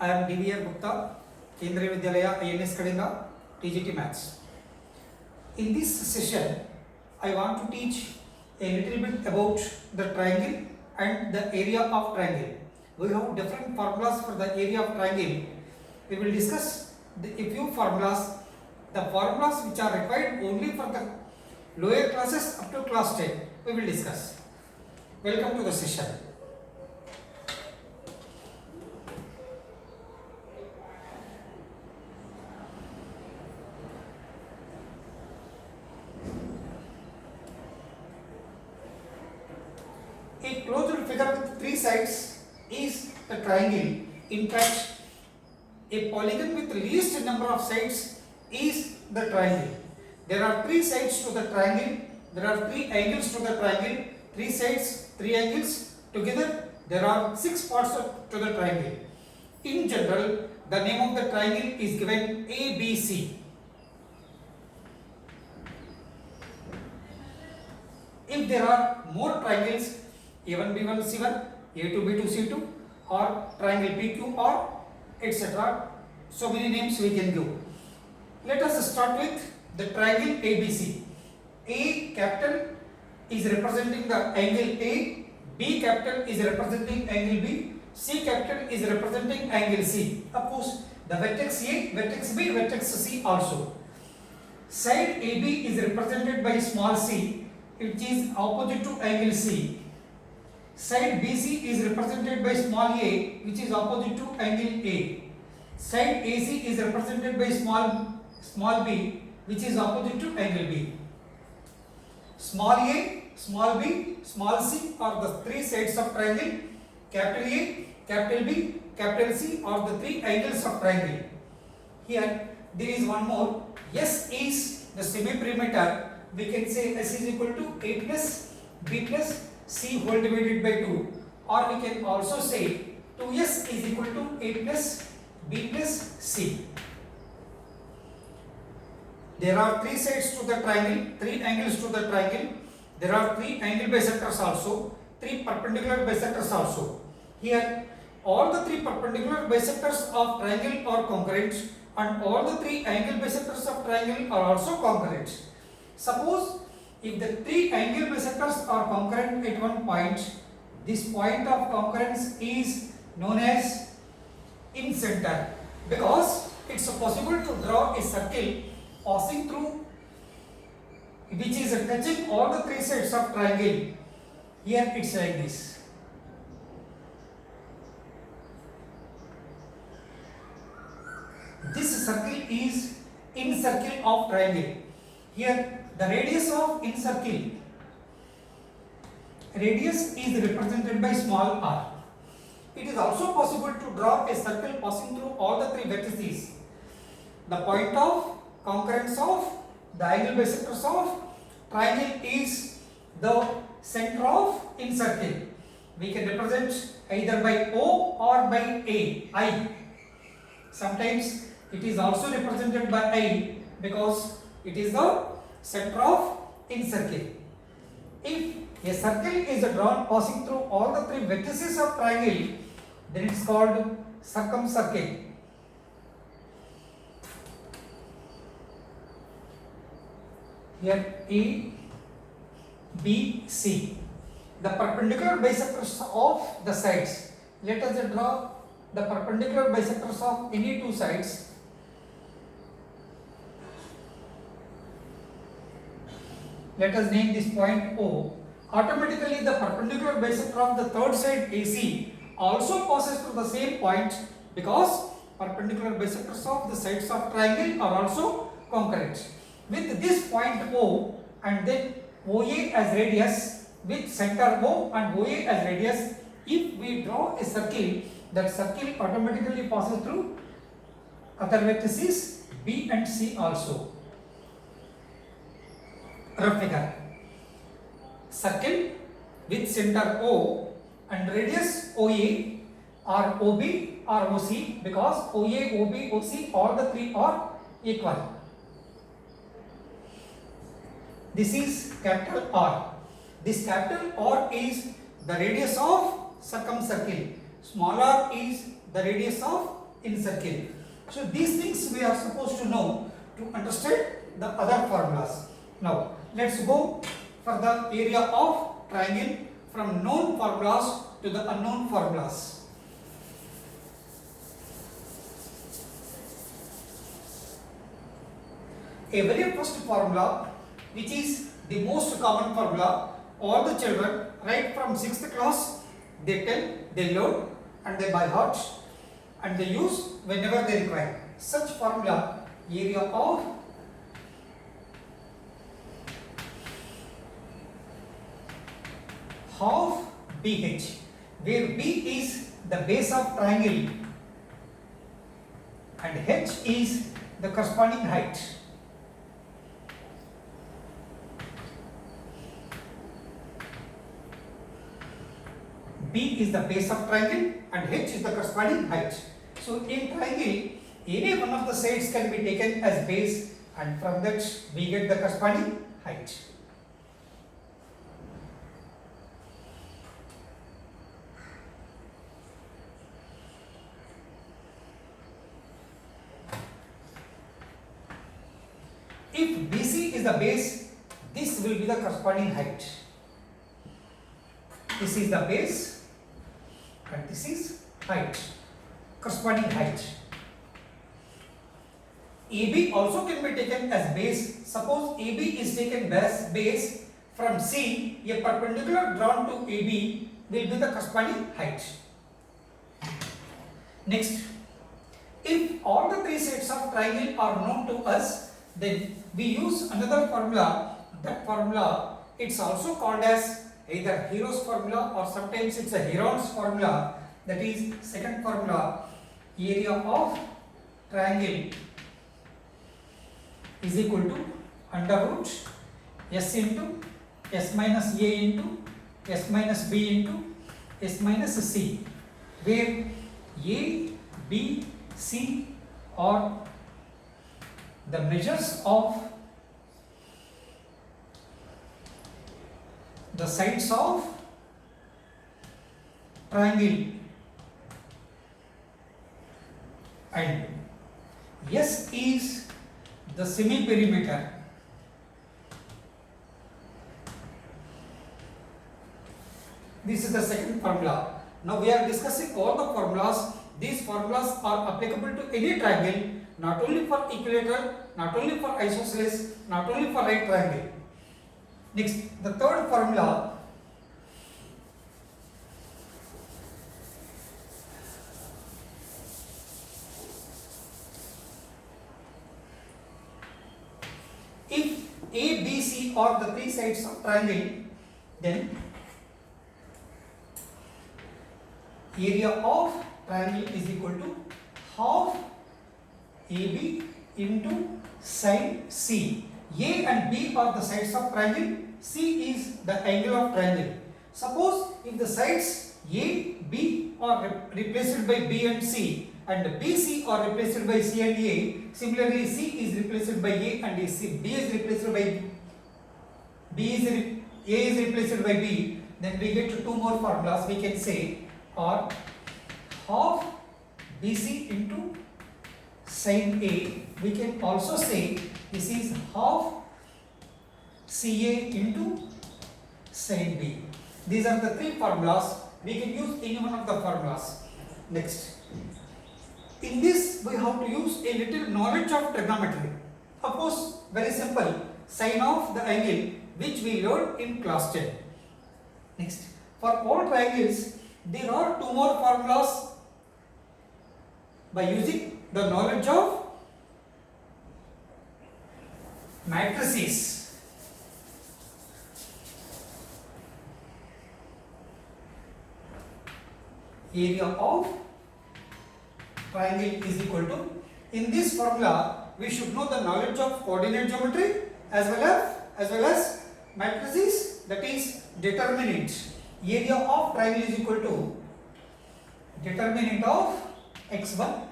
I am DVR Gupta, Kendriya Vidyalaya INS Kadinga, TGT Maths. In this session, I want to teach a little bit about the triangle and the area of triangle. We have different formulas for the area of triangle. We will discuss a few formulas. The formulas which are required only for the lower classes up to class 10. We will discuss. Welcome to the session. A closed figure with three sides is a triangle. In fact, a polygon with least number of sides is the triangle. There are three sides to the triangle. There are three angles to the triangle. Three sides, three angles. Together, there are six parts to the triangle. In general, the name of the triangle is given ABC. If there are more triangles, A1, B1, C1, A2, B2, C2, or triangle PQR, etc. So many names we can give. Let us start with the triangle ABC. A capital is representing the angle A, B capital is representing angle B, C capital is representing angle C. Of course, the vertex A, vertex B, vertex C also. Side AB is represented by small c, which is opposite to angle C. Side BC is represented by small a, which is opposite to angle A. Side AC is represented by small b, which is opposite to angle B. Small a, small b, small c are the three sides of triangle. Capital A, capital B, capital C are the three angles of triangle. Here there is one more. S is the semi-perimeter. We can say S is equal to A plus B plus C whole divided by 2, or we can also say 2S is equal to A plus B plus C. There are three sides to the triangle, three angles to the triangle. There are three angle bisectors also, three perpendicular bisectors also. Here, all the three perpendicular bisectors of triangle are congruent, and all the three angle bisectors of triangle are also congruent. Suppose if the three angle bisectors are concurrent at one point, this point of concurrence is known as incenter, because it's possible to draw a circle passing through, which is touching all the three sides of triangle. Here it's like this. This circle is incircle of triangle. Here the radius of incircle, radius is represented by small r. It is also possible to draw a circle passing through all the three vertices. The point of concurrence of the angle bisectors of triangle is the center of incircle. We can represent either by O or by A, I. Sometimes it is also represented by I because it is the center of incircle. If a circle is drawn passing through all the three vertices of triangle, then it is called circumcircle. Here A, B, C. The perpendicular bisectors of the sides. Let us draw the perpendicular bisectors of any two sides. Let us name this point O. Automatically the perpendicular bisector of the third side AC also passes through the same point, because perpendicular bisectors of the sides of triangle are also concurrent. With this point O and then OA as radius, with center O and OA as radius, if we draw a circle, that circle automatically passes through other vertices B and C also. Rough figure. Circle with center O and radius OA or OB or OC, because OA, OB, OC all the three are equal. This is capital R. This capital R is the radius of circumcircle. Small r is the radius of in circle. So these things we are supposed to know to understand the other formulas. Now let's go for the area of triangle from known formulas to the unknown formulas. A very first formula, which is the most common formula, all the children right from 6th class they tell, they learn and they by heart and they use whenever they require. Such formula, area of half BH, where B is the base of triangle and H is the corresponding height. B is the base of triangle and H is the corresponding height. So in triangle, any one of the sides can be taken as base and from that we get the corresponding height. If BC is the base, this will be the corresponding height. This is the base and this is height, corresponding height. AB also can be taken as base. Suppose AB is taken as base, from C, a perpendicular drawn to AB will be the corresponding height. Next, if all the three sides of triangle are known to us, then we use another formula. That formula, it's also called as either Hero's formula or sometimes it's a Heron's formula. That is second formula, area of triangle is equal to under root S into S minus A into S minus B into S minus C, where A, B, C are the measures of the sides of triangle and S is the semi-perimeter. This is the second formula. Now we are discussing all the formulas. These formulas are applicable to any triangle, not only for equilateral, not only for isosceles, not only for right triangle. Next, the third formula, if A, B, C are the three sides of triangle, then area of triangle is equal to half AB into side C. A and B are the sides of triangle, C is the angle of triangle. Suppose if the sides A, B are replaced by B and C and BC are replaced by C and A, similarly C is replaced by A and C, B is replaced by A is replaced by B, then we get two more formulas. We can say or half BC into sin A. We can also say this is half CA into sin B. These are the three formulas. We can use any one of the formulas. Next, in this we have to use a little knowledge of trigonometry. Of course, very simple, sine of the angle which we learned in class 10. Next, for all triangles there are two more formulas by using the knowledge of matrices. Area of triangle is equal to, in this formula we should know the knowledge of coordinate geometry as well as matrices, that is determinant. Area of triangle is equal to determinant of x1,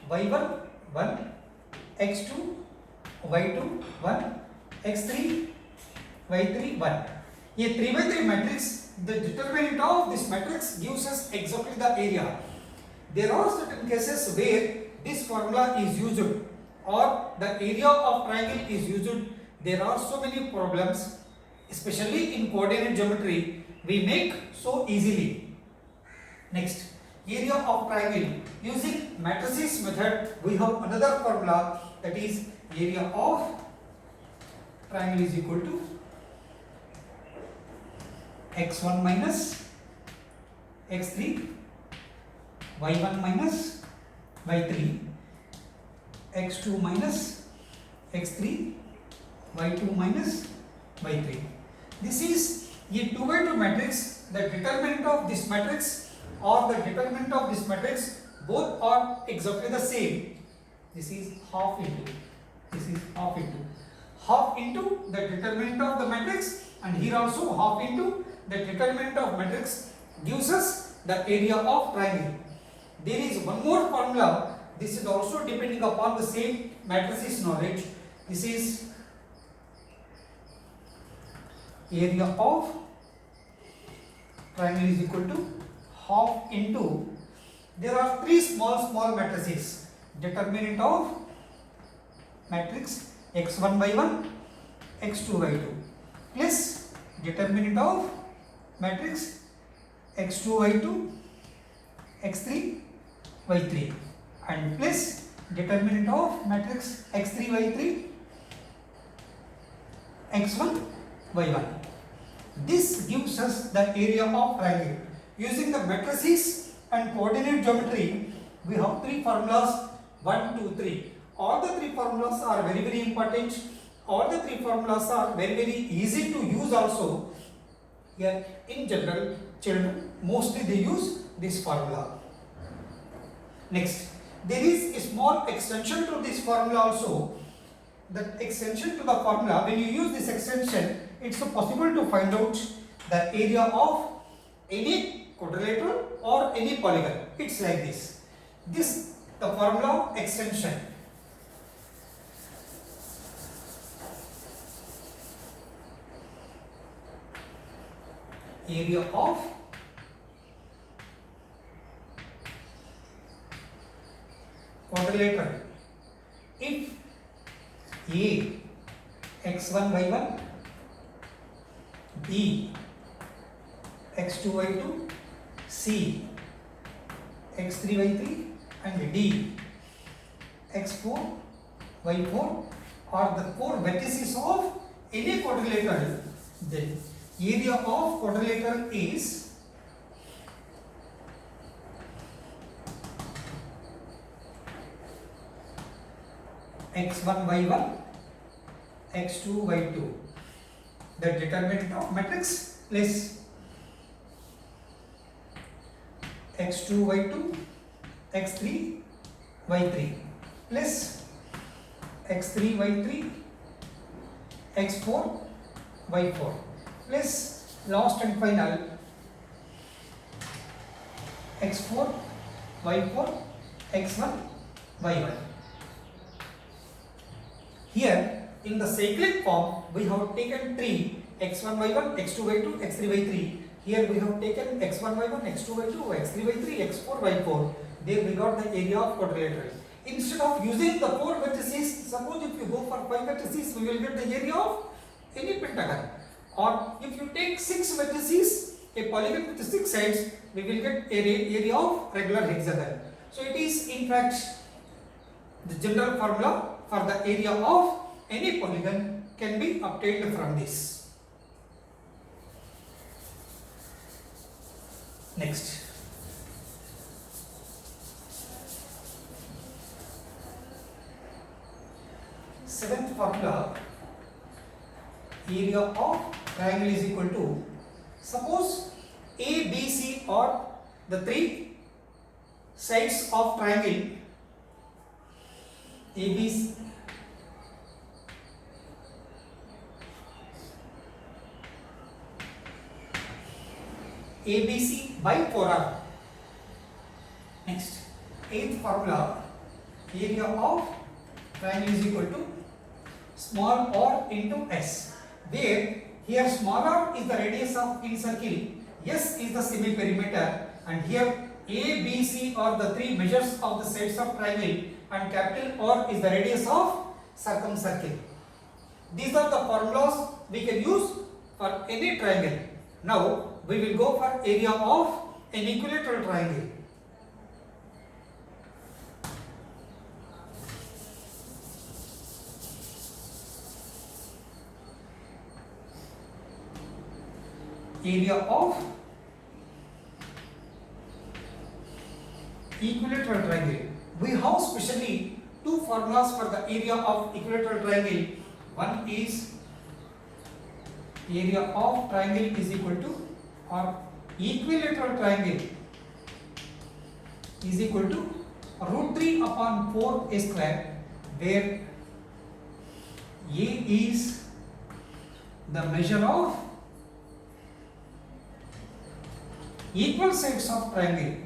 y1 1, x2, y2 1, x3, y3 1. A 3 by 3 matrix, the determinant of this matrix gives us exactly the area. there are certain cases where this formula is used or the area of triangle is used. There are so many problems, especially in coordinate geometry, we make so easily. Next, area of triangle. Using matrices method, we have another formula, that is area of triangle is equal to x1 minus x3, y1 minus y3, x2 minus x3, y2 minus y3. This is a 2x2 matrix. The determinant of this matrix or the determinant of this matrix, both are exactly the same. This is half into, this is half into the determinant of the matrix, and here also half into the determinant of matrix gives us the area of triangle. There is one more formula. This is also depending upon the same matrices knowledge. This is area of triangle is equal to half into, there are three small matrices. Determinant of matrix x1 by 1, x2 by 2 plus determinant of matrix x2 by 2, x3 by 3 and plus determinant of matrix x3 by 3, x1 by 1. This gives us the area of triangle. Using the matrices and coordinate geometry, we have three formulas, 1, 2, 3. All the three formulas are very important. All the three formulas are very easy to use also. Here in general, children mostly they use this formula. Next, there is a small extension to this formula also. The extension to the formula, when you use this extension, it's possible to find out the area of any quadrilateral or any polygon. It's like this. This the formula extension. Area of quadrilateral. If A x1 by 1, B x2 by 2, C x3 by 3 and D x4 by 4 are the four vertices of any quadrilateral, then area of quadrilateral is x1 by 1, x2 by 2, the determinant of matrix plus x2 by 2, x3 by 3 plus x3 by 3, x4 by 4 plus last and final x4 by 4, x1 by 1. Here in the cyclic form we have taken 3, x1 by 1, x2 by 2, x3 by 3. Here we have taken x1 by 1, x2 by 2, x3 by 3, x4 by 4. There we got the area of quadrilateral. Instead of using the 4 vertices, suppose if you go for 5 vertices, we will get the area of any pentagon. Or if you take 6 vertices, a polygon with 6 sides, we will get area of regular hexagon. So it is in fact the general formula for the area of any polygon can be obtained from this. Next, seventh formula, area of triangle is equal to, suppose A, B, C are the three sides of triangle. ABC by 4R. Next, eighth formula, area of triangle is equal to small r into S, where here small r is the radius of in circle, S is the semi perimeter, and here A, B, C are the three measures of the sides of triangle and capital R is the radius of circumcircle. These are the formulas we can use for any triangle. Now we will go for area of an equilateral triangle. Area of equilateral triangle. We have specially two formulas for the area of equilateral triangle. One is area of triangle is equal to, or equilateral triangle is equal to root 3 upon 4 a square, where A is the measure of equal sides of triangle.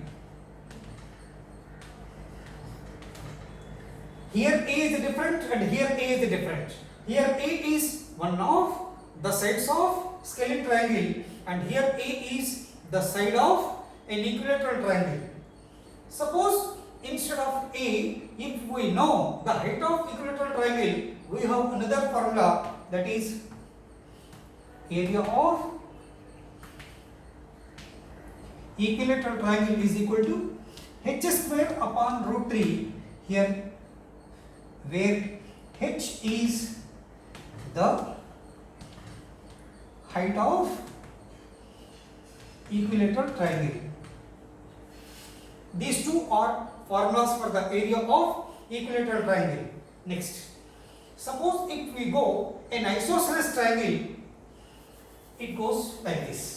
Here A is different and here A is different. Here A is one of the sides of scalene triangle and here A is the side of an equilateral triangle. Suppose instead of A, if we know the height of equilateral triangle, we have another formula, that is area of equilateral triangle is equal to h square upon root 3, here where h is the height of equilateral triangle. These two are formulas for the area of equilateral triangle. Next, suppose if we go an isosceles triangle, it goes like this.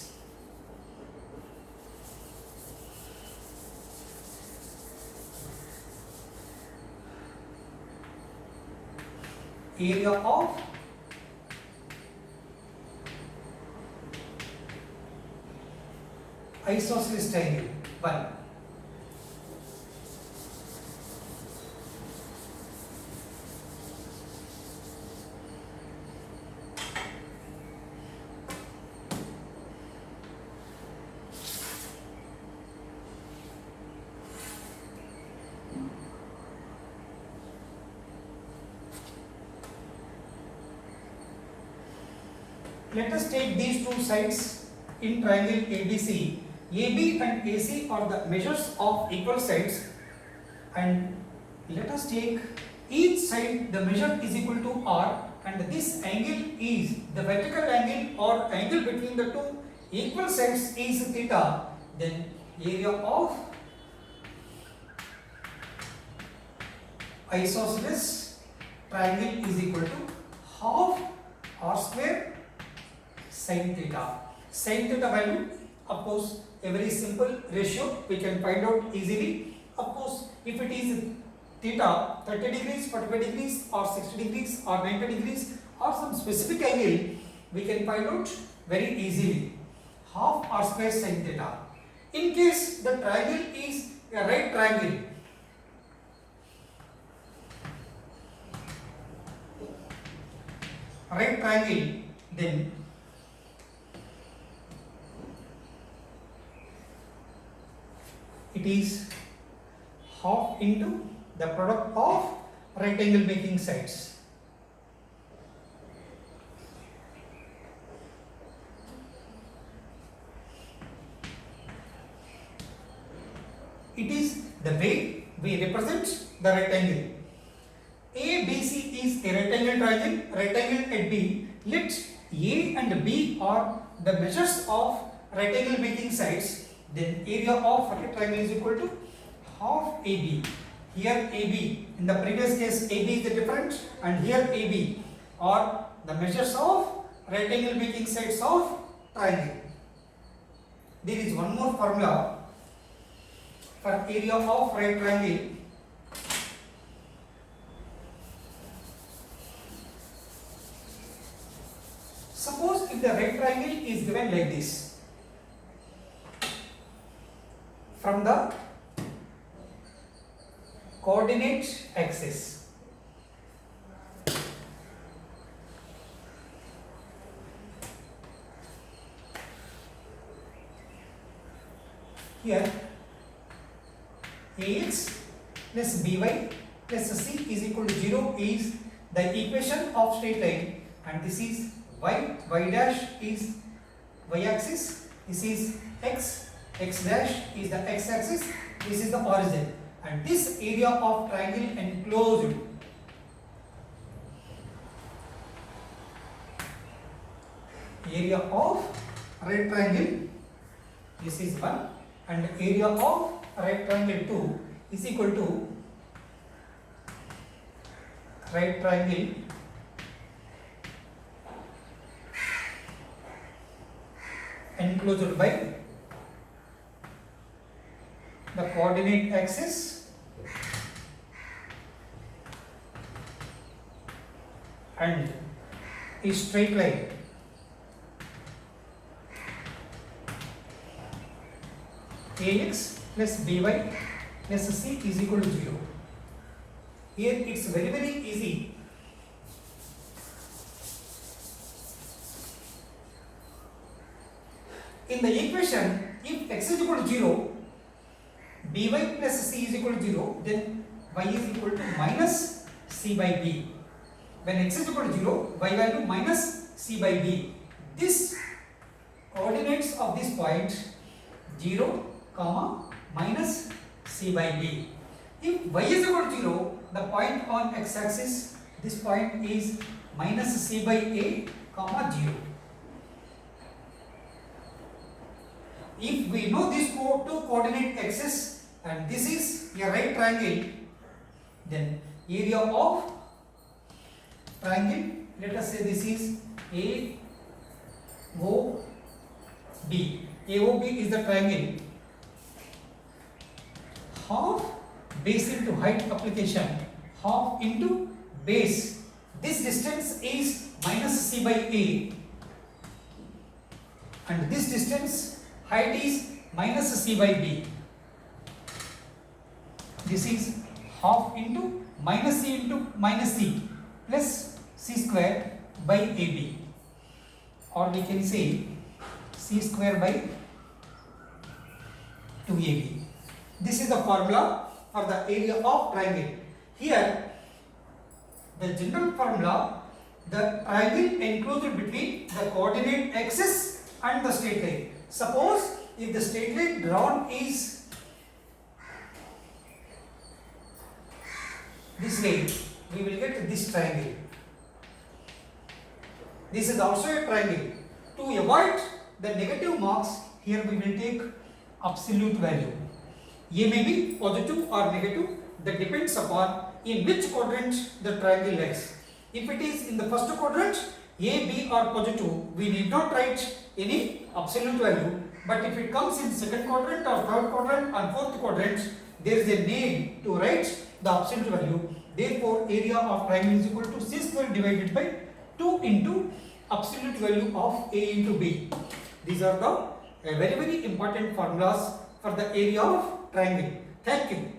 Area of isosceles triangle 1. Let us take these two sides in triangle ABC. AB and AC are the measures of equal sides, and let us take each side, the measure is equal to R, and this angle is the vertical angle or angle between the two equal sides is theta. Then area of isosceles triangle is equal to half R square sin theta. Sin theta value, of course, a very simple ratio we can find out easily. Of course, if it is theta 30 degrees, 45 degrees or 60 degrees or 90 degrees or some specific angle, we can find out very easily. Half R square sin theta. In case the triangle is a right triangle, then it is half into the product of right angle making sides. It is the way we represent the right angle. ABC is a right angle triangle, right angle at B. Let A and B are the measures of right angle making sides. Then area of right triangle is equal to half AB. Here AB, in the previous case AB is the different, and here AB are the measures of right angle making sides of triangle. There is one more formula for area of right triangle. Suppose if the right triangle is given like this, from the coordinate axis, here plus by plus c is equal to 0 is the equation of straight line, and this is y dash is y axis, this is x dash is the x axis, this is the origin, and this area of triangle enclosed area of right triangle, this is 1, and area of right triangle 2 is equal to right triangle enclosed by the coordinate axis and a straight line. Ax plus by plus c is equal to 0. Here it's very easy. In the equation, if x is equal to 0, by plus c is equal to 0, then y is equal to minus c by b. When x is equal to 0, y value minus c by b. This coordinates of this point 0, minus c by b. If y is equal to 0, the point on x axis, this point is minus c by a, 0. If we know these two coordinate axes and this is a right triangle, then area of triangle, let us say this is AOB. AOB is the triangle. Half base into height application, half into base. This distance is minus c by a, and this distance height is minus c by b. This is half into minus c plus c square by ab, or we can say c square by 2ab. This is the formula for the area of triangle. Here, the general formula, the triangle enclosed between the coordinate axis and the straight line. Suppose if the straight line drawn is this way, we will get this triangle. This is also a triangle. To avoid the negative marks, here we will take absolute value. A may be positive or negative, that depends upon in which quadrant the triangle lies. If it is in the first quadrant, A, B are positive, we need not write any absolute value. But if it comes in second quadrant or third quadrant or fourth quadrant, there is a need to write the absolute value. Therefore, area of triangle is equal to c square divided by 2 into absolute value of A into B. These are the very important formulas for the area of triangle. Thank you.